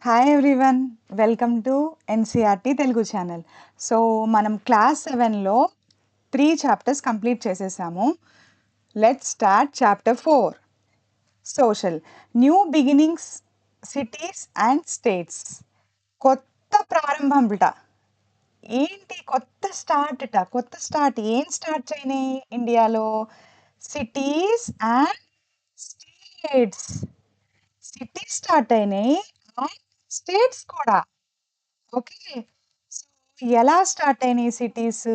Hi everyone, welcome to NCERT Telugu channel. So మనం class 7లో 3 chapters complete చేసేసాము. Let's start chapter 4, social. New beginnings, cities and states. కొత్త ప్రారంభంట. ఏంటి కొత్త start ఏం start అయినాయి ఇండియాలో? Cities and states. Cities start అయినాయి అండ్ స్టేట్స్ కూడా. ఓకే, సో ఎలా స్టార్ట్ అయినాయి సిటీస్,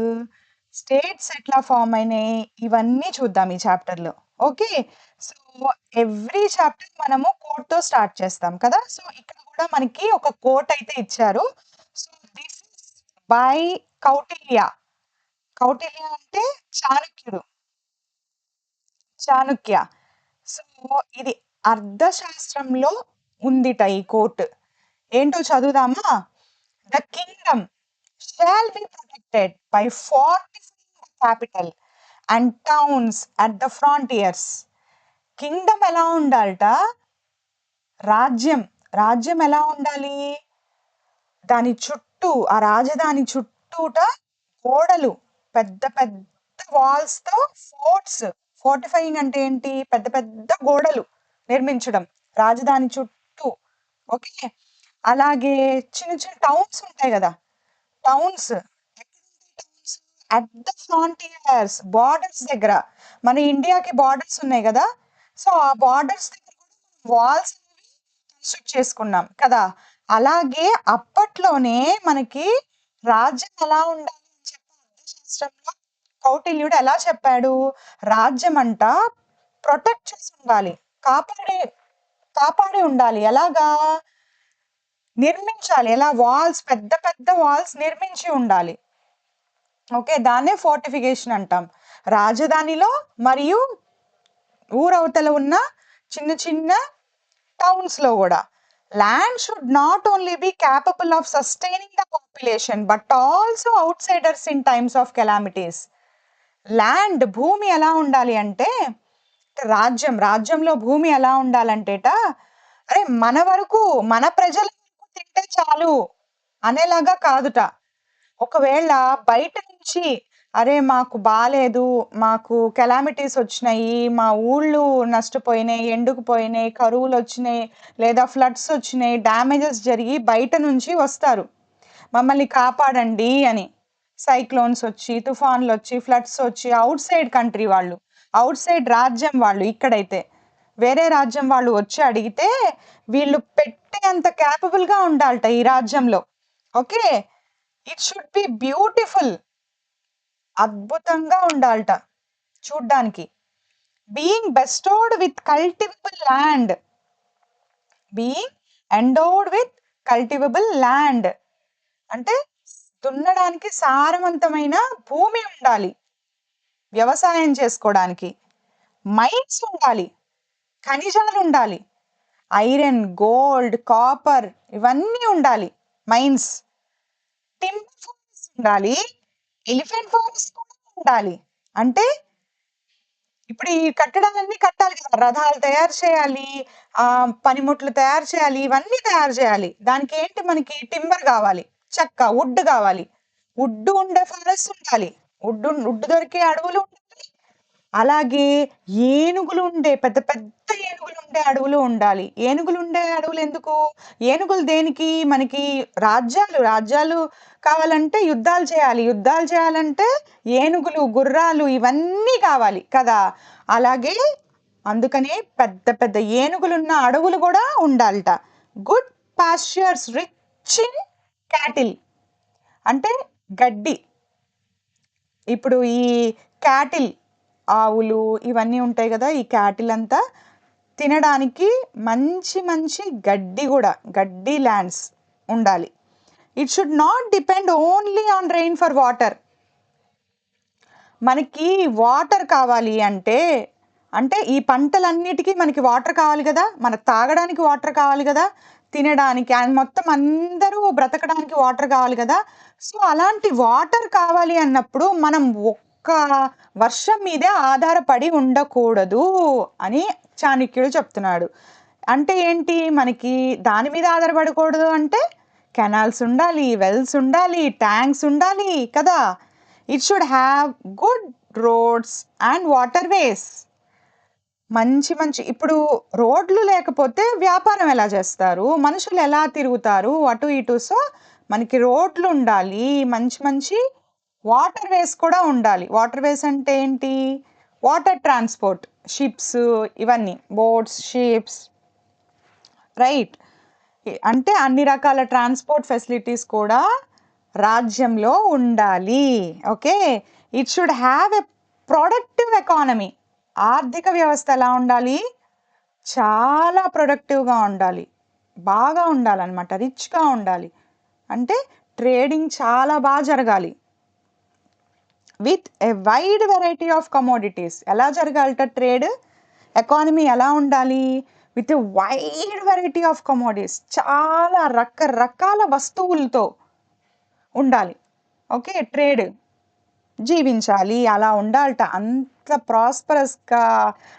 స్టేట్స్ ఎట్లా ఫామ్ అయినాయి, ఇవన్నీ చూద్దాం ఈ చాప్టర్లో. ఓకే, సో ఎవ్రీ చాప్టర్ మనము కోట్తో స్టార్ట్ చేస్తాం కదా. సో ఇక్కడ కూడా మనకి ఒక కోట్ అయితే ఇచ్చారు. So this is by Kautilya. Kautilya అంటే చాణక్య. సో ఇది అర్థశాస్త్రంలో ఉందిట ఈ కోట్. ఏంటో చదువుదామా? The kingdom shall be protected by fortifying the capital and towns at the frontiers. Kingdom ఎలా ఉండాలట? రాజ్యం ఎలా ఉండాలి? దాని చుట్టూ, ఆ రాజధాని చుట్టూట గోడలు, పెద్ద పెద్ద వాల్స్తో ఫోర్ట్స్. ఫోర్టిఫైయింగ్ అంటే ఏంటి? పెద్ద పెద్ద గోడలు నిర్మించడం రాజధాని చుట్టూ. ఓకే, అలాగే చిన్న చిన్న టౌన్స్ ఉంటాయి కదా, towns at the frontiers, borders దగ్గర. మన ఇండియాకి బార్డర్స్ ఉన్నాయి కదా, సో ఆ బార్డర్స్ దగ్గర వాల్స్ కన్స్ట్రక్ట్ చేసుకున్నాం కదా. అలాగే అప్పట్లోనే మనకి రాజ్యం ఎలా ఉండాలి అని చెప్పి అర్థశాస్త్రంలో కౌటిల్యుడు ఎలా చెప్పాడు? రాజ్యం అంట ప్రొటెక్ట్ చేసి ఉండాలి, కాపాడి ఉండాలి. ఎలాగా నిర్మించాలి? ఎలా? వాల్స్, పెద్ద పెద్ద వాల్స్ నిర్మించి ఉండాలి. ఓకే, దాన్నే ఫోర్టిఫికేషన్ అంటాం. రాజధానిలో మరియు ఊరవతల ఉన్న చిన్న చిన్న టౌన్స్లో కూడా. Land should not only be capable of sustaining the population but also outsiders in times of calamities. Land, భూమి ఎలా ఉండాలి అంటే, రాజ్యంలో భూమి ఎలా ఉండాలంటేట, అరే మన వరకు, మన ప్రజల వరకు తింటే చాలు అనేలాగా కాదుట. ఒకవేళ బయట నుంచి అరే మాకు బాలేదు, మాకు కెలామిటీస్ వచ్చినాయి, మా ఊళ్ళు నష్టపోయినాయి, ఎండుకుపోయినాయి, కరువులు వచ్చినాయి, లేదా ఫ్లడ్స్ వచ్చినాయి, డ్యామేజెస్ జరిగి బయట నుంచి వస్తారు మమ్మల్ని కాపాడండి అని. సైక్లోన్స్ వచ్చి, తుఫాన్లు వచ్చి, ఫ్లడ్స్ వచ్చి, అవుట్ సైడ్ కంట్రీ వాళ్ళు, అవుట్ సైడ్ రాజ్యం వాళ్ళు, ఇక్కడైతే వేరే రాజ్యం వాళ్ళు వచ్చి అడిగితే వీళ్ళు పెట్టేంత క్యాపబుల్గా ఉండాలట ఈ రాజ్యంలో. Okay, it should be beautiful, అద్భుతంగా ఉండాలట చూడ్డానికి. Being bestowed with cultivable land, being endowed with cultivable land అంటే దున్నడానికి సారవంతమైన భూమి ఉండాలి, వ్యవసాయం చేసుకోవడానికి. మైన్స్ ఉండాలి, ఖనిజాలు ఉండాలి, ఐరన్, గోల్డ్, కాపర్ ఇవన్నీ ఉండాలి, మైన్స్. టింబర్ ఫారెస్ట్ ఉండాలి, ఎలిఫెంట్ ఫారెస్ట్ కూడా ఉండాలి. అంటే ఇప్పుడు ఈ కట్టడాలన్నీ కట్టాలి కదా, రథాలు తయారు చేయాలి, పనిముట్లు తయారు చేయాలి, ఇవన్నీ తయారు చేయాలి. దానికి ఏంటి? మనకి టింబర్ కావాలి, చెక్క, వుడ్ కావాలి. వుడ్ ఉండే ఫారెస్ట్ ఉండాలి, వుడ్ దొరికే అడవులు ఉండాలి. అలాగే ఏనుగులు ఉండే, పెద్ద పెద్ద ఏనుగులు ఉండే అడవులు ఉండాలి. ఏనుగులు ఉండే అడవులు ఎందుకు? ఏనుగులు దేనికి? మనకి రాజ్యాలు కావాలంటే యుద్ధాలు చేయాలంటే ఏనుగులు, గుర్రాలు ఇవన్నీ కావాలి కదా. అలాగే అందుకనే పెద్ద పెద్ద ఏనుగులున్న అడవులు కూడా ఉండాలట. Good pastures rich in cattle అంటే గడ్డి. ఇప్పుడు ఈ క్యాటిల్, ఆవులు ఇవన్నీ ఉంటాయి కదా, ఈ క్యాటిల్ అంతా తినడానికి మంచి మంచి గడ్డి ల్యాండ్స్ ఉండాలి. It should not depend only on rain for water. మనకి వాటర్ కావాలి అంటే ఈ పంటలన్నిటికీ మనకి వాటర్ కావాలి కదా, మనకు తాగడానికి వాటర్ కావాలి కదా, తినడానికి అండ్ మొత్తం అందరూ బ్రతకడానికి వాటర్ కావాలి కదా. సో అలాంటి వాటర్ కావాలి అన్నప్పుడు మనం ఒక్క వర్షం మీదే ఆధారపడి ఉండకూడదు అని చాణక్యుడు చెప్తున్నాడు. అంటే ఏంటి? మనకి దాని మీద ఆధారపడకూడదు అంటే కెనాల్స్ ఉండాలి, వెల్స్ ఉండాలి, ట్యాంక్స్ ఉండాలి కదా! It should have good roads and water ways. మంచి ఇప్పుడు రోడ్లు లేకపోతే వ్యాపారం ఎలా చేస్తారు? మనుషులు ఎలా తిరుగుతారు అటు ఇటు? సో, మనకి రోడ్లు ఉండాలి. మంచి వాటర్ వేస్ కూడా ఉండాలి. వాటర్ వేస్ అంటే ఏంటి? వాటర్ ట్రాన్స్‌పోర్ట్, షిప్స్ ఇవన్నీ. Boats, ships right. అంటే అన్ని రకాల ట్రాన్స్‌పోర్ట్ ఫెసిలిటీస్ కూడా రాజ్యంలో ఉండాలి. Okay. It should have a productive economy. ఆర్థిక వ్యవస్థ ఎలా ఉండాలి? చాలా ప్రొడక్టివ్‌గా ఉండాలి. బాగా ఉండాలనమాట. రిచ్‌గా ఉండాలి. అంటే ట్రేడింగ్ చాలా జరగాలి. With a wide variety of commodities. ఎలా జరగాలట ట్రేడ్? ఎకానమీ ఎలా ఉండాలి? With a wide variety of commodities. చాలా రకరకాల వస్తువులతో ఉండాలి. ఓకే. ట్రేడ్ జీవించాలి. అలా ఉండాలట. అంత ప్రాస్పరస్‌గా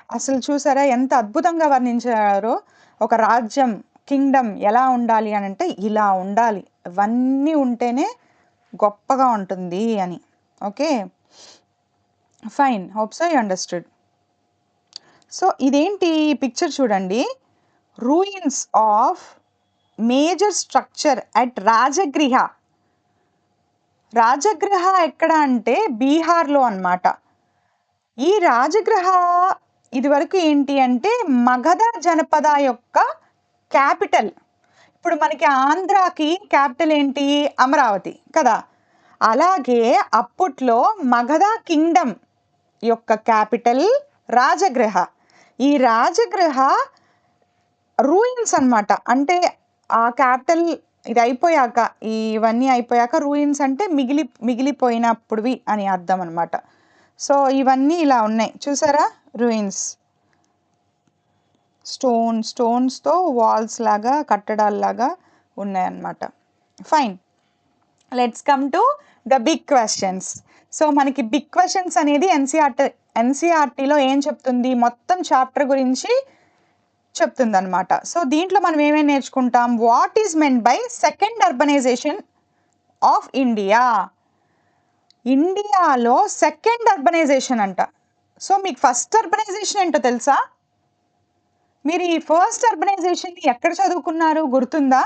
అసలు చూసారా ఎంత అద్భుతంగా వర్ణించారో. ఒక రాజ్యం, కింగ్‌డమ్ ఎలా ఉండాలి అనంటే ఇలా ఉండాలి. ఇవన్నీ ఉంటేనే గొప్పగా ఉంటుంది అని. Okay. Fine. Hope so you understood. So, ఇదేంటి పిక్చర్ చూడండి. Ruins of major structure at Rajagriha. Rajagriha ఎక్కడ అంటే బీహార్‌లో అన్నమాట. ఈ రాజగృహ ఇదివరకు ఏంటి అంటే మగధ జనపద యొక్క క్యాపిటల్. ఇప్పుడు మనకి ఆంధ్రాకి క్యాపిటల్ ఏంటి? అమరావతి కదా! అలాగే అప్పట్లో మగధ కింగ్‌డమ్ యొక్క క్యాపిటల్ రాజగృహ. ఈ రాజగృహ రూయిన్స్ అన్నమాట. అంటే ఆ క్యాపిటల్ ఇది అయిపోయాక, ఇవన్నీ అయిపోయాక రూయిన్స్ అంటే మిగిలిపోయినప్పుడువి అని అర్థం అన్నమాట. సో, ఇవన్నీ ఇలా ఉన్నాయి. చూసారా? రూయిన్స్. స్టోన్స్‌తో వాల్స్ లాగా, కట్టడాల్లాగా ఉన్నాయన్నమాట. Fine. Let's come to the big questions. So, మనకి బిగ్ క్వెషన్స్ అనేది ఎన్‌సీఈఆర్‌టీలో ఏం చెప్తుంది? మొత్తం చాప్టర్ గురించి చెప్తుందన్నమాట. సో, దీంట్లో మనం ఏమేమి నేర్చుకుంటాం? What is meant by second urbanisation of India? ఇండియాలో సెకండ్ అర్బనైజేషన్ అంట. సో, మీకు ఫస్ట్ అర్బనైజేషన్ ఏంటో తెలుసా? మీరు ఈ ఫస్ట్ అర్బనైజేషన్‌ని ఎక్కడ చదువుకున్నారు? గుర్తుందా?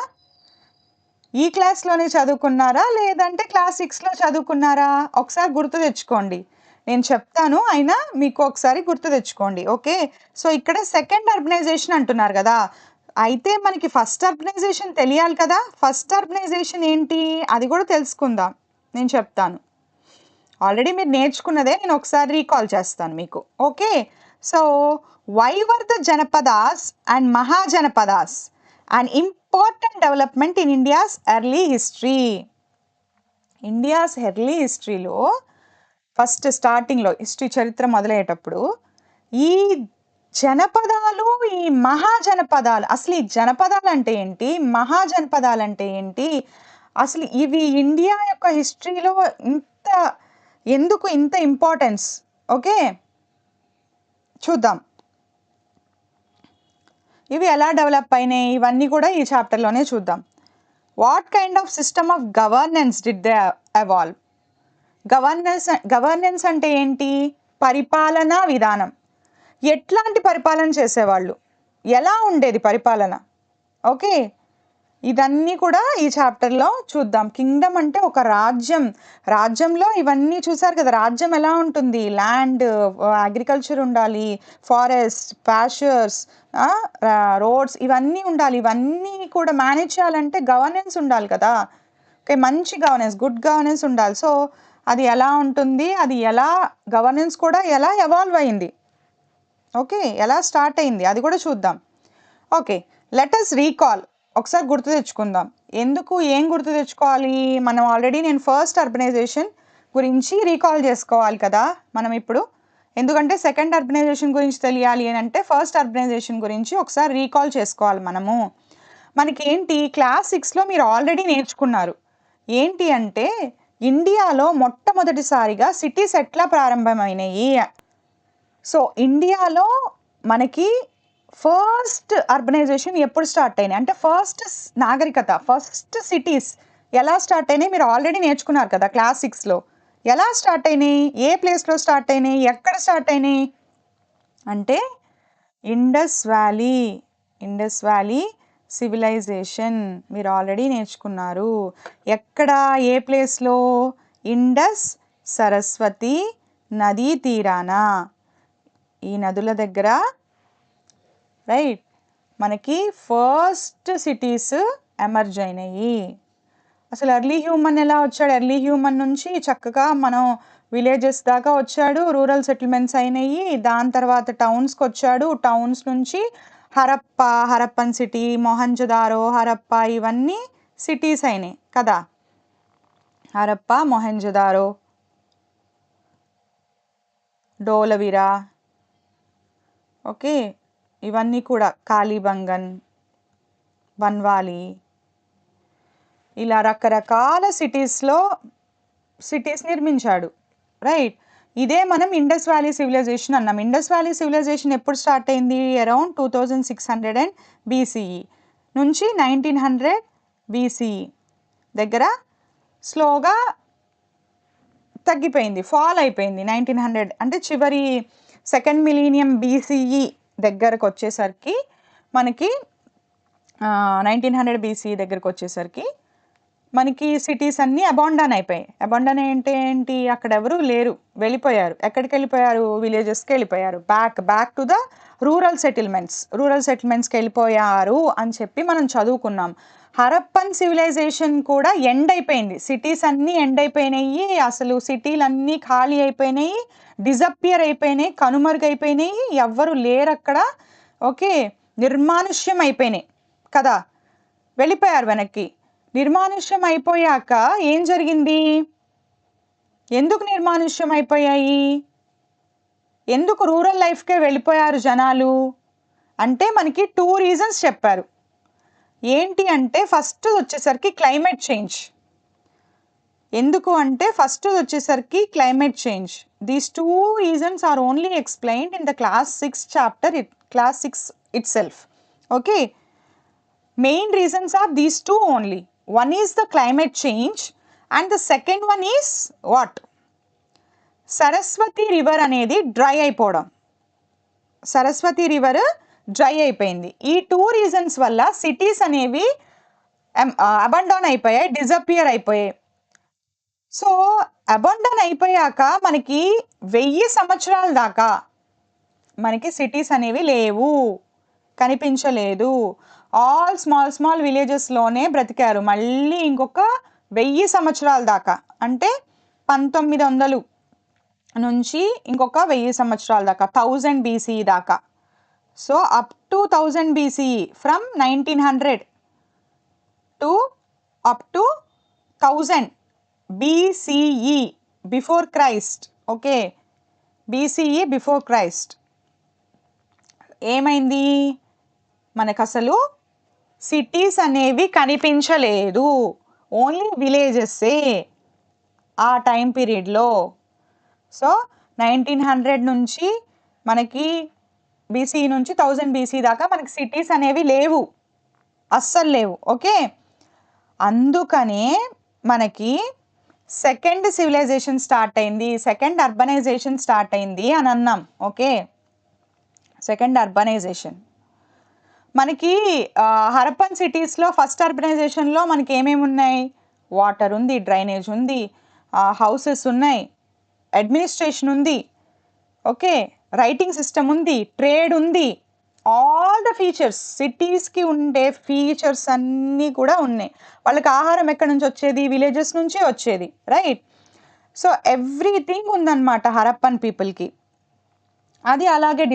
ఈ క్లాస్‌లోనే చదువుకున్నారా? లేదంటే క్లాస్ 6లో చదువుకున్నారా? ఒకసారి గుర్తు తెచ్చుకోండి. నేను చెప్తాను. అయినా మీకు ఒకసారి గుర్తు తెచ్చుకోండి. ఓకే. సో, ఇక్కడ సెకండ్ అర్బనైజేషన్ అంటున్నారు కదా! అయితే మనకి ఫస్ట్ అర్బనైజేషన్ తెలియాలి కదా! ఫస్ట్ అర్బనైజేషన్ ఏంటి? అది కూడా తెలుసుకుందాం. నేను చెప్తాను. ఆల్రెడీ మీరు నేర్చుకున్నదే నేను ఒకసారి రీకాల్ చేస్తాను మీకు. Okay. So, why were the janapadas and mahajanapadas an important development in India's early history? India's early హిస్టరీలో ఫస్ట్ స్టార్టింగ్‌లో హిస్టరీ చరిత్ర మొదలయ్యేటప్పుడు ఈ జనపదాలు, ఈ మహాజనపదాలు అసలు ఈ జనపదాలు అంటే ఏంటి? మహాజనపదాలు అంటే ఏంటి? అసలు ఇవి ఇండియా యొక్క హిస్టరీలో ఎందుకు ఇంత ఇంపార్టెన్స్? ఓకే. చూద్దాం. ఇవి ఎలా డెవలప్ అయినాయి? ఇవన్నీ కూడా ఈ చాప్టర్‌లోనే చూద్దాం. What kind of system of governance did they evolve? Governance అంటే ఏంటి? పరిపాలనా విధానం. ఎట్లాంటి పరిపాలన చేసేవాళ్ళు? ఎలా ఉండేది పరిపాలన? ఓకే. ఇదన్నీ కూడా ఈ చాప్టర్‌లో చూద్దాం. కింగ్‌డమ్ అంటే ఒక రాజ్యం. రాజ్యంలో ఇవన్నీ చూసారు కదా! రాజ్యం ఎలా ఉంటుంది? ల్యాండ్, అగ్రికల్చర్ ఉండాలి, ఫారెస్ట్, పాస్చర్స్, రోడ్స్ ఇవన్నీ ఉండాలి. ఇవన్నీ కూడా మేనేజ్ చేయాలంటే గవర్నెన్స్ ఉండాలి కదా! ఓకే. మంచి గవర్నెన్స్, గుడ్ గవర్నెన్స్ ఉండాలి. సో, అది ఎలా ఉంటుంది? అది ఎలా గవర్నెన్స్ కూడా ఎలా ఎవాల్వ్ అయింది? ఓకే. ఎలా స్టార్ట్ అయింది? అది కూడా చూద్దాం. ఓకే. Let us recall. ఒకసారి గుర్తు తెచ్చుకుందాం. ఏం గుర్తు తెచ్చుకోవాలి? మనం ఆల్రెడీ నేను ఫస్ట్ అర్బనైజేషన్ గురించి రీకాల్ చేసుకోవాలి కదా! మనం ఇప్పుడు. ఎందుకంటే సెకండ్ అర్బనైజేషన్ గురించి తెలియాలి అని అంటే ఫస్ట్ అర్బనైజేషన్ గురించి ఒకసారి రీకాల్ చేసుకోవాలి మనము. మనకేంటి క్లాస్ 6లో మీరు ఆల్రెడీ నేర్చుకున్నారు. ఏంటి అంటే ఇండియాలో మొట్టమొదటిసారిగా సిటీస్ ఎట్లా ప్రారంభమైనాయి? సో, ఇండియాలో మనకి ఫస్ట్ అర్బనైజేషన్ ఎప్పుడు స్టార్ట్ అయినాయి అంటే ఫస్ట్ నాగరికత, ఫస్ట్ సిటీస్ ఎలా స్టార్ట్ అయినాయి మీరు ఆల్రెడీ నేర్చుకున్నారు కదా క్లాస్ 6లో. ఎలా స్టార్ట్ అయినాయి, ఏ ప్లేస్లో స్టార్ట్ అయినాయి, ఎక్కడ స్టార్ట్ అయినాయి అంటే ఇండస్ వ్యాలీ సివిలైజేషన్ మీరు ఆల్రెడీ నేర్చుకున్నారు. ఎక్కడ, ఏ ప్లేస్లో? ఇండస్ సరస్వతి నదీ తీరాన, ఈ నదుల దగ్గర రైట్ మనకి ఫస్ట్ సిటీస్ ఎమర్జ్ అయినాయి. అసలు ఎర్లీ హ్యూమన్ ఎలా వచ్చాడు? ఎర్లీ హ్యూమన్ నుంచి చక్కగా మనం విలేజెస్ దాకా వచ్చాడు, రూరల్ సెటిల్మెంట్స్ అయినాయి, దాని తర్వాత టౌన్స్కి వచ్చాడు, టౌన్స్ నుంచి హరప్పన్ సిటీ, మొహంజదారో, హరప్ప ఇవన్నీ సిటీస్ అయినాయి కదా. హరప్ప, మొహంజదారో, డోలవిరా, ఓకే, ఇవన్నీ కూడా కాళీబంగన్, బన్వాలి, ఇలా రకరకాల సిటీస్ నిర్మించాడు రైట్. ఇదే మనం ఇండస్ వ్యాలీ సివిలైజేషన్ అన్నాం. ఇండస్ వ్యాలీ సివిలైజేషన్ ఎప్పుడు స్టార్ట్ అయింది? అరౌండ్ 2600 BCE నుంచి 1900 BCE దగ్గర స్లోగా తగ్గిపోయింది, ఫాల్ అయిపోయింది. 1900 అంటే చివరి సెకండ్ మిలీనియం BCE దగ్గరకు వచ్చేసరికి మనకి 1900 BCE దగ్గరకు వచ్చేసరికి మనకి సిటీస్ అన్నీ అబాండాన్ అయిపోయాయి. అబాండాన్ ఏంటి? అక్కడ ఎవరు లేరు, వెళ్ళిపోయారు. ఎక్కడికి వెళ్ళిపోయారు? విలేజెస్కి వెళ్ళిపోయారు. బ్యాక్ టు ద రూరల్ సెటిల్మెంట్స్కి వెళ్ళిపోయారు అని చెప్పి మనం చదువుకున్నాం. హరప్పన్ సివిలైజేషన్ కూడా ఎండ్ అయిపోయింది. సిటీస్ అన్నీ ఎండ్ అయిపోయినాయి, అసలు సిటీలన్నీ ఖాళీ అయిపోయినాయి, డిజపియర్ అయిపోయినాయి, కనుమరుగైపోయినాయి, ఎవ్వరు లేరు అక్కడ. ఓకే, నిర్మానుష్యం అయిపోయినాయి కదా, వెళ్ళిపోయారు వెనక్కి. నిర్మానుష్యం అయిపోయాక ఏం జరిగింది? ఎందుకు నిర్మానుష్యం అయిపోయాయి? ఎందుకు రూరల్ లైఫ్కే వెళ్ళిపోయారు జనాలు అంటే మనకి 2 రీజన్స్ చెప్పారు. ఏంటి అంటే ఫస్ట్ వచ్చేసరికి క్లైమేట్ చేంజ్. ఎందుకు అంటే ఫస్ట్ వచ్చేసరికి climate change. These 2 reasons are only explained in the class 6 chapter, class 6 itself. Okay, main reasons are these 2 only. One is the climate change and the second one is what? Saraswati river అనేది dry అయిపోవడం. Saraswati river dry అయిపోయింది. ఈ 2 reasons వల్ల cities అనేవి అబండాన్ అయిపోయాయి, disappear అయిపోయాయి. So అబండాన్ అయిపోయాక మనకి 1000 సంవత్సరాల దాకా మనకి సిటీస్ అనేవి లేవు, కనిపించలేదు. ఆల్ స్మాల్ విలేజెస్లోనే బ్రతికారు. మళ్ళీ ఇంకొక 1000 సంవత్సరాల దాకా అంటే 1900 నుంచి ఇంకొక 1000 సంవత్సరాల దాకా 1000 BCE దాకా. So up to 1000 BCE, from 1900 to up to 1000 BCE, before Christ. Okay, BCE before Christ ఏమైంది? మనకు అసలు సిటీస్ అనేవి కనిపించలేదు, ఓన్లీ విలేజెస్సే ఆ టైం పీరియడ్లో. సో 1900 నుంచి మనకి BCE నుంచి 1000 BCE దాకా మనకి సిటీస్ అనేవి లేవు, అస్సలు లేవు. ఓకే, అందుకనే మనకి సెకండ్ సివిలైజేషన్ స్టార్ట్ అయింది, సెకండ్ అర్బనైజేషన్ స్టార్ట్ అయింది అని అన్నాం. ఓకే, సెకండ్ అర్బనైజేషన్ మనకి హరప్పన్ సిటీస్లో ఫస్ట్ అర్బనైజేషన్లో మనకి ఏమేమి ఉన్నాయి? వాటర్ ఉంది, డ్రైనేజ్ ఉంది, హౌసెస్ ఉన్నాయి, అడ్మినిస్ట్రేషన్ ఉంది, ఓకే, రైటింగ్ సిస్టమ్ ఉంది, ట్రేడ్ ఉంది, ఆల్ ద ఫీచర్స్, సిటీస్కి ఉండే ఫీచర్స్ అన్నీ కూడా ఉన్నాయి. వాళ్ళకి ఆహారం ఎక్కడి నుంచి వచ్చేది? విలేజెస్ నుంచి వచ్చేది రైట్. సో ఎవ్రీథింగ్ ఉందన్నమాట హరప్పన్ పీపుల్కి. అది అలాగే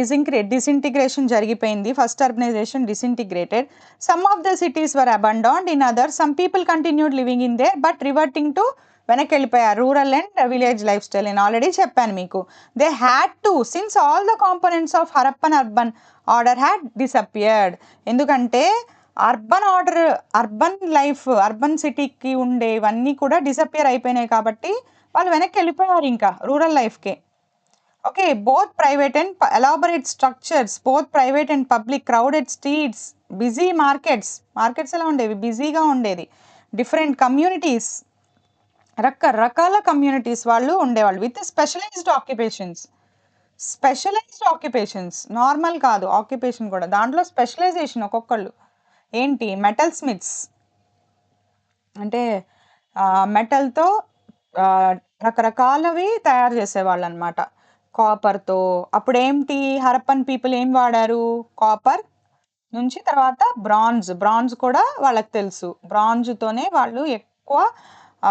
డిసింటిగ్రేషన్ జరిగిపోయింది. First urbanization disintegrated. Some of the cities were abandoned, in other some people continued living in there but reverting to వెనక్కి వెళ్ళిపోయారు, rural and village life style. నేను ఆల్రెడీ చెప్పాను మీకు. They had to, since all the components of Harappan urban order had disappeared. ఎందుకంటే urban life, urban సిటీకి ఉండేవన్నీ కూడా disappear అయిపోయినాయి కాబట్టి వాళ్ళు వెనక్కి వెళ్ళిపోయారు ఇంకా రూరల్ లైఫ్కే. Okay. Both private and elaborate structures, both private and public, crowded streets, busy markets. Markets ఎలా ఉండేవి? బిజీగా ఉండేది. డిఫరెంట్ కమ్యూనిటీస్, రకరకాల కమ్యూనిటీస్ వాళ్ళు ఉండేవాళ్ళు with specialised occupations. Specialised occupations, normal కాదు ఆక్యుపేషన్ కూడా. దాంట్లో స్పెషలైజేషన్ ఒక్కొక్కళ్ళు. ఏంటి? మెటల్ స్మిత్స్ అంటే మెటల్‌తో రకరకాలవి తయారు చేసేవాళ్ళనమాట. కాపర్‌తో. అప్పుడేంటి హరప్పన్ పీపుల్ ఏం వాడారు? కాపర్ నుంచి తర్వాత బ్రాంజ్. బ్రాంజ్ కూడా వాళ్ళకి తెలుసు. బ్రాంజ్‌తోనే వాళ్ళు ఎక్కువ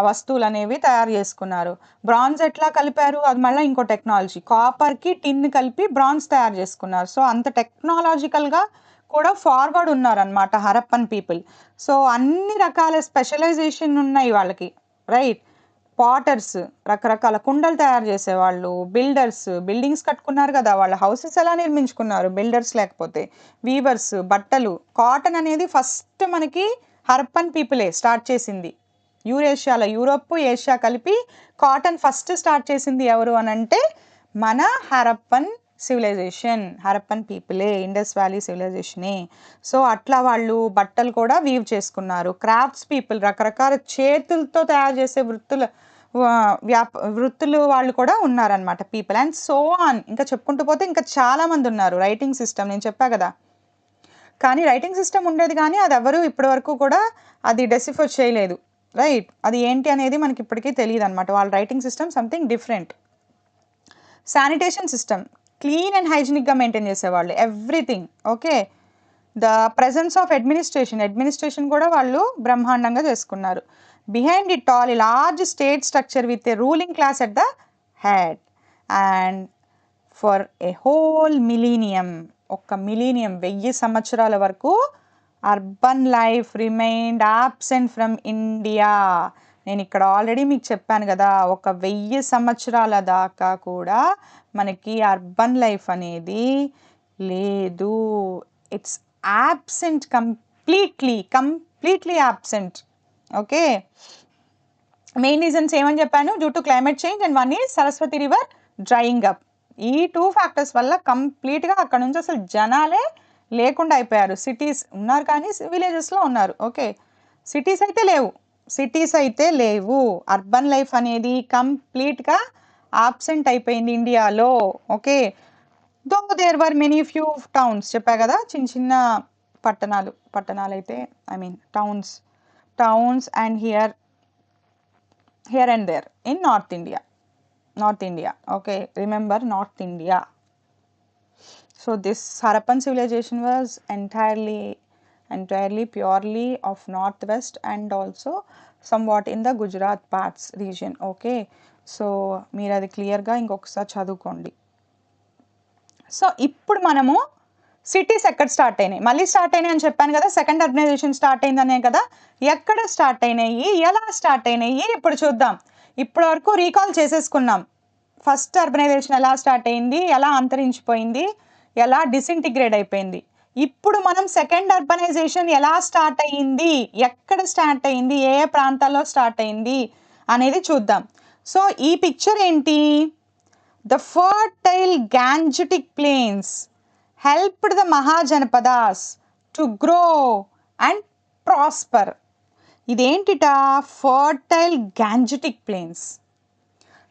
వస్తువులనేవి తయారు చేసుకున్నారు. బ్రాంజ్ ఎట్లా కలిపారు? అది మళ్ళా ఇంకో టెక్నాలజీ. కాపర్‌కి టిన్ కలిపి బ్రాంజ్ తయారు చేసుకున్నారు. సో, అంత టెక్నాలాజికల్‌గా కూడా ఫార్వర్డ్ ఉన్నారనమాట హరప్పన్ పీపుల్. సో, అన్ని రకాల స్పెషలైజేషన్ ఉన్నాయి వాళ్ళకి. రైట్. పాటర్స్, రకరకాల కుండలు తయారు చేసేవాళ్ళు. బిల్డర్స్, బిల్డింగ్స్ కట్టుకున్నారు కదా! వాళ్ళ హౌసెస్ ఎలా నిర్మించుకున్నారు బిల్డర్స్ లేకపోతే. వీవర్స్, బట్టలు. కాటన్ అనేది ఫస్ట్ మనకి హరప్పన్ పీపులే స్టార్ట్ చేసింది. యూరేషియాలో యూరోప్, ఏషియా కలిపి కాటన్ ఫస్ట్ స్టార్ట్ చేసింది ఎవరు అనంటే మన హరప్పన్ సివిలైజేషన్. హరప్పన్ పీపులే. ఇండస్ వ్యాలీ సివిలైజేషనే. సో, అట్లా వాళ్ళు బట్టలు కూడా వీవ్ చేసుకున్నారు. క్రాఫ్ట్స్ పీపుల్, రకరకాల చేతులతో తయారు చేసే వృత్తులు వాళ్ళు కూడా ఉన్నారనమాట పీపుల్. And so on. ఇంకా చెప్పుకుంటూ పోతే ఇంకా చాలా మంది ఉన్నారు. రైటింగ్ సిస్టమ్ నేను చెప్పా కదా! కానీ రైటింగ్ సిస్టమ్ ఉండేది కానీ అది ఎవరు ఇప్పటివరకు కూడా అది డెసిఫర్ చేయలేదు. రైట్. అది ఏంటి అనేది మనకి ఇప్పటికీ తెలీదనమాట. వాళ్ళ writing system something different. Sanitation system clean and హైజీనిక్‌గా మెయింటైన్ చేసేవాళ్ళు everything. Okay. The presence of administration కూడా వాళ్ళు బ్రహ్మాండంగా చేసుకున్నారు. Behind it all, a large state structure with a ruling class at the head. And for a whole millennium, ఒక millennium 1000 సంవత్సరాల వరకు urban life remained absent from India. నేను ఇక్కడ already మీకు చెప్పాను కదా! ఒక 1000 సంవత్సరాల దాకా కూడా మనకి అర్బన్ లైఫ్ అనేది లేదు. It's absent completely absent. Okay. Main reasons ఏమని చెప్పాను? Due to climate change and one is Saraswati river drying up. ఈ 2 ఫ్యాక్టర్స్ వల్ల కంప్లీట్‌గా అక్కడ నుంచి అసలు జనాలే లేకుండా అయిపోయారు. సిటీస్ ఉన్నారు కానీ విలేజెస్‌లో ఉన్నారు. ఓకే. సిటీస్ అయితే లేవు. అర్బన్ లైఫ్ అనేది కంప్లీట్‌గా ఆబ్సెంట్ అయిపోయింది ఇండియాలో. Okay. Though there were many few towns చెప్పా కదా! చిన్న పట్టణాలైతే I mean towns and here and there in North India. Okay, remember North India. So this Harappan civilization was entirely purely of northwest and also somewhat in the Gujarat parts region. Okay, so మీరు అది క్లియర్గా ఇంకొకసారి చదువుకోండి. So ఇప్పుడు మనము cities ఎక్కడ start అయినాయి? మళ్ళీ స్టార్ట్ అయినాయి అని చెప్పాను కదా! సెకండ్ అర్బనైజేషన్ స్టార్ట్ అయిందనే కదా! ఎక్కడ స్టార్ట్ అయినాయి? ఎలా స్టార్ట్ అయినాయి? ఇప్పుడు చూద్దాం. ఇప్పటి వరకు రీకాల్ చేసేసుకున్నాం. ఫస్ట్ అర్బనైజేషన్ ఎలా స్టార్ట్ అయింది? ఎలా అంతరించిపోయింది? ఎలా డిసింటిగ్రేట్ అయిపోయింది? ఇప్పుడు మనం సెకండ్ అర్బనైజేషన్ ఎలా స్టార్ట్ అయ్యింది? ఎక్కడ స్టార్ట్ అయింది? ఏ ప్రాంతాల్లో స్టార్ట్ అయింది? అనేది చూద్దాం. సో ఈ పిక్చర్ ఏంటి? The fertile Gangetic plains helped the Mahajanapadas to grow and prosper. ఇదేంటిట? ఫర్టైల్ గ్యాంజెటిక్ ప్లేన్స్,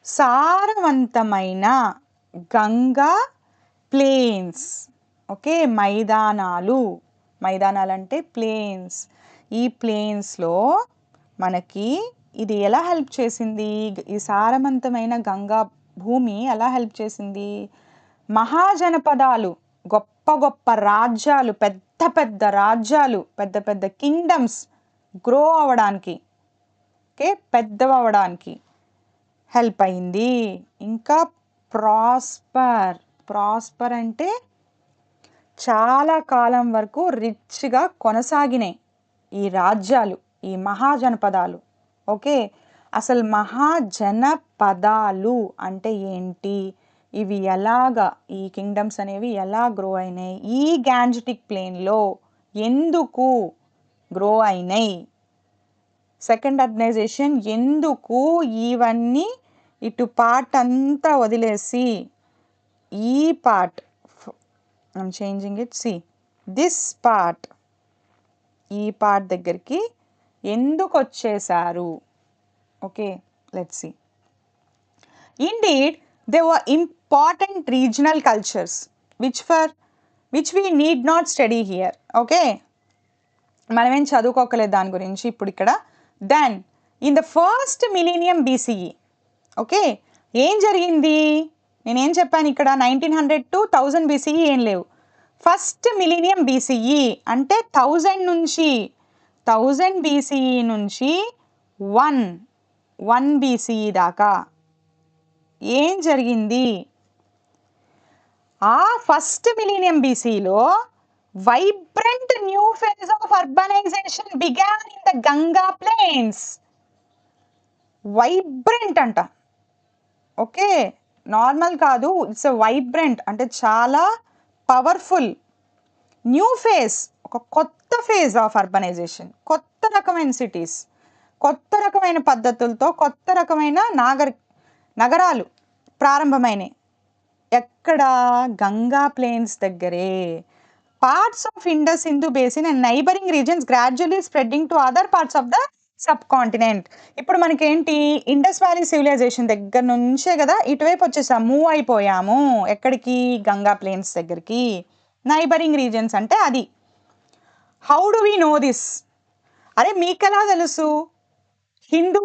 సారవంతమైన గంగా ప్లేన్స్. ఓకే. మైదానాలు అంటే ప్లేన్స్. ఈ ప్లేన్స్లో మనకి ఇది ఎలా హెల్ప్ చేసింది? ఈ సారవంతమైన గంగా భూమి ఎలా హెల్ప్ చేసింది? మహాజనపదాలు, గొప్ప రాజ్యాలు, పెద్ద రాజ్యాలు, పెద్ద కింగ్డమ్స్ గ్రో అవ్వడానికి, ఓకే, పెద్దవడానికి హెల్ప్ అయింది. ఇంకా ప్రాస్పర్ అంటే చాలా కాలం వరకు రిచ్గా కొనసాగినాయి ఈ రాజ్యాలు, ఈ మహాజనపదాలు. ఓకే. అసలు మహాజనపదాలు అంటే ఏంటి? ఇవి ఎలాగా, ఈ కింగ్డమ్స్ అనేవి ఎలా గ్రో అయినాయి? ఈ గ్యాంజెటిక్ ప్లేన్లో ఎందుకు గ్రో అయినాయి? సెకండ్ అర్బనైజేషన్ ఎందుకు? ఇవన్నీ ఇటు పార్ట్ అంతా వదిలేసి ఈ part, I'm changing it, see this part, ఈ పార్ట్ దగ్గరికి ఎందుకు వచ్చేసారు? Okay, let's see. Indeed, there were important regional cultures which we need not study here. Okay, మనమేం చదువుకోకలేదు దాని గురించి ఇప్పుడు ఇక్కడ. Then in the first millennium BCE, okay, ఏం జరిగింది? నేనేం చెప్పాను ఇక్కడ, 1900 to 1000 BCE ఏం లేవు. ఫస్ట్ మిలీనియం BCE అంటే 1000 BCE నుంచి 1 BCE దాకా ఏం జరిగింది? ఆ ఫస్ట్ మిలీనియం BCలో vibrant new phase of urbanization began in the Ganga plains. Vibrant అంట, ఓకే, నార్మల్ కాదు, ఇట్స్ వైబ్రెంట్ అంటే చాలా పవర్ఫుల్ న్యూ ఫేజ్, ఒక కొత్త ఫేజ్ ఆఫ్ అర్బనైజేషన్, కొత్త రకమైన సిటీస్, కొత్త రకమైన పద్ధతులతో కొత్త రకమైన నగరాలు ప్రారంభమైనాయి. ఎక్కడ? గంగా ప్లేన్స్ దగ్గరే. Parts of Indus Sindhu basin and neighbouring reasons gradually spreading to other parts of the sub continent. ఇప్పుడు మనకేంటి, ఇండస్ వ్యాలీ సివిలైజేషన్ దగ్గర నుంచే కదా ఇటువైపు వచ్చేసాం, మూవ్ అయిపోయాము. ఎక్కడికి? గంగా ప్లేన్స్ దగ్గరికి. నైబరింగ్ రీజన్స్ అంటే అది. How do we know this? అరే మీకెలా తెలుసు? హిందూ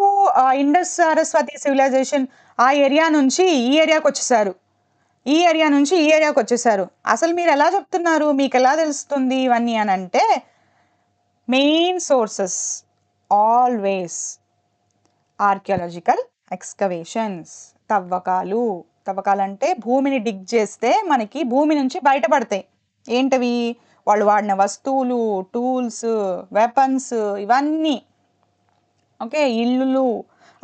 ఇండస్ సరస్వతి సివిలైజేషన్ ఆ ఏరియా నుంచి ఈ ఏరియాకి వచ్చేసారు, ఈ ఏరియా నుంచి ఈ ఏరియాకి వచ్చేసారు. అసలు మీరు ఎలా చెప్తున్నారు, మీకు ఎలా తెలుస్తుంది ఇవన్నీ అని అంటే, main sources always archaeological excavations, తవ్వకాలు. తవ్వకాలంటే భూమిని డిగ్ చేస్తే మనకి భూమి నుంచి బయటపడతాయి. ఏంటవి? వాళ్ళు వాడిన వస్తువులు, టూల్స్, వెపన్స్, ఇవన్నీ, ఓకే, ఇల్లులు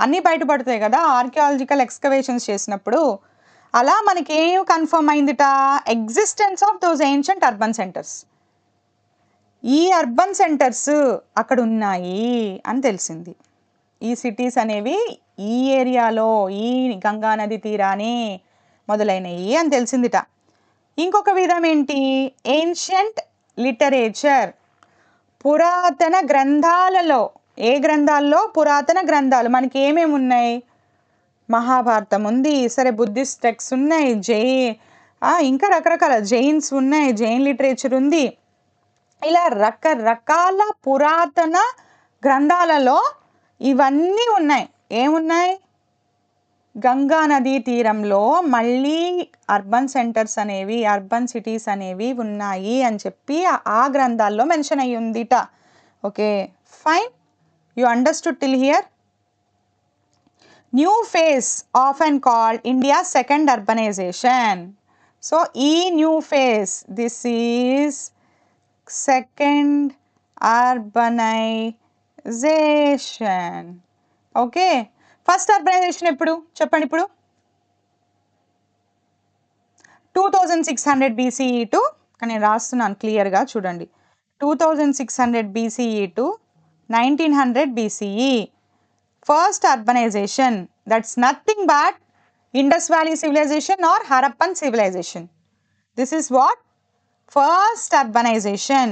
అన్నీ బయటపడతాయి కదా ఆర్కియాలజికల్ ఎక్స్కవేషన్స్ చేసినప్పుడు. అలా మనకి ఏం కన్ఫర్మ్ అయిందిట? Existence of those ancient urban centres. ఈ అర్బన్ సెంటర్స్ అక్కడ ఉన్నాయి అని తెలిసింది. ఈ సిటీస్ అనేవి ఈ ఏరియాలో, ఈ గంగా నది తీరానే మొదలైనవి అని తెలిసిందిట. ఇంకొక విధం ఏంటి? ఏన్షియంట్ లిటరేచర్, పురాతన గ్రంథాలలో. ఏ గ్రంథాల్లో? పురాతన గ్రంథాలు. మనకి ఏమేమి ఉన్నాయి? మహాభారతం ఉంది, సరే బుద్ధిస్ట్ టెక్స్ట్ ఉన్నాయి, ఇంకా రకరకాల జైన్స్ ఉన్నాయి, జైన్ లిటరేచర్ ఉంది. ఇలా రకరకాల పురాతన గ్రంథాలలో ఇవన్నీ ఉన్నాయి. ఏమున్నాయి? గంగా నదీ తీరంలో మళ్ళీ అర్బన్ సెంటర్స్ అనేవి, అర్బన్ సిటీస్ అనేవి ఉన్నాయి అని చెప్పి ఆ గ్రంథాల్లో మెన్షన్ అయ్యి ఉందిట. Okay, fine, you understood till here. New phase often called India's second urbanization. So ఈ new phase, this is second urbanization. Okay, first urbanization ఎప్పుడు చెప్పండి? ఇప్పుడు 2600 BCE టు, నేను రాస్తున్నాను క్లియర్గా చూడండి, 2600 BCE to 1900 BCE. First urbanization, that's nothing but Indus Valley civilization or Harappan civilization. This is what? First urbanization.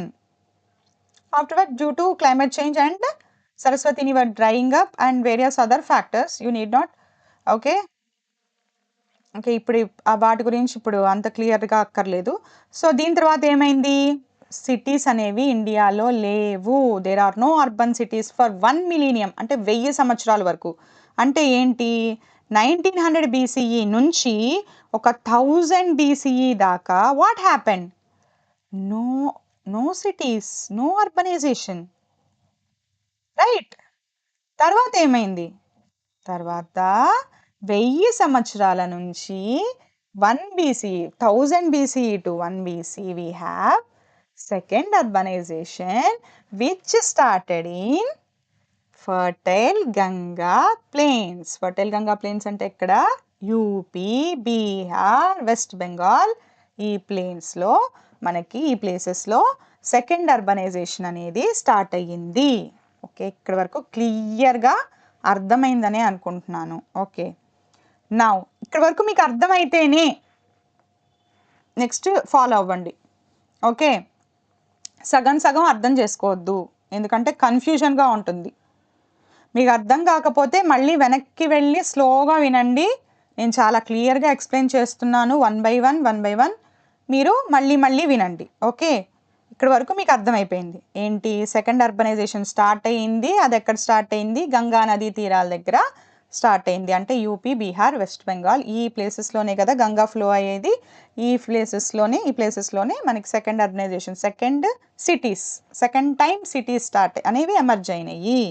Afterward, due to climate change and Saraswati river drying up and various other factors, you need not, okay, ఇప్పుడు వాటి గురించి ఇప్పుడు అంత క్లియర్గా అక్కర్లేదు. So దీని తర్వాత ఏమైంది? సిటీస్ అనేవి ఇండియాలో లేవు. There are no urban cities for 1 millennium, అంటే 1000 సంవత్సరాల వరకు. అంటే ఏంటి? 1900 BCE నుంచి ఒక 1000 BCE దాకా what happen? No cities, no urbanisation, right? తర్వాత ఏమైంది? తర్వాత 1000 సంవత్సరాల నుంచి 1 BCE, 1000 BCE to 1 BCE we have second urbanization which started in fertile Ganga plains. Fertile Ganga plains అంటే ఎక్కడ? యూపీ, బీహార్, వెస్ట్ బెంగాల్, ఈ ప్లేన్స్లో మనకి, ఈ ప్లేసెస్లో సెకండ్ అర్బనైజేషన్ అనేది స్టార్ట్ అయ్యింది. ఓకే, ఇక్కడ వరకు క్లియర్గా అర్థమైందనే అనుకుంటున్నాను. ఓకే, నౌ ఇక్కడ వరకు మీకు అర్థమైతేనే నెక్స్ట్ ఫాలో అవ్వండి. ఓకే, సగం సగం అర్థం చేసుకోవద్దు, ఎందుకంటే కన్ఫ్యూజన్గా ఉంటుంది. మీకు అర్థం కాకపోతే మళ్ళీ వెనక్కి వెళ్ళి స్లోగా వినండి. నేను చాలా క్లియర్గా ఎక్స్ప్లెయిన్ చేస్తున్నాను, 1 by 1 మీరు మళ్ళీ మళ్ళీ వినండి. ఓకే, ఇక్కడ వరకు మీకు అర్థమైపోయింది. ఏంటి, సెకండ్ అర్బనైజేషన్ స్టార్ట్ అయ్యింది. అది ఎక్కడ స్టార్ట్ అయింది? గంగా నదీ తీరాల దగ్గర స్టార్ట్ అయింది. అంటే యూపీ, బీహార్, వెస్ట్ బెంగాల్ ఈ ప్లేసెస్లోనే కదా గంగా ఫ్లో అయ్యేది. ఈ ప్లేసెస్లోనే మనకి second urbanisation, second time cities start అనేవి ఎమర్జ్ అయినాయి.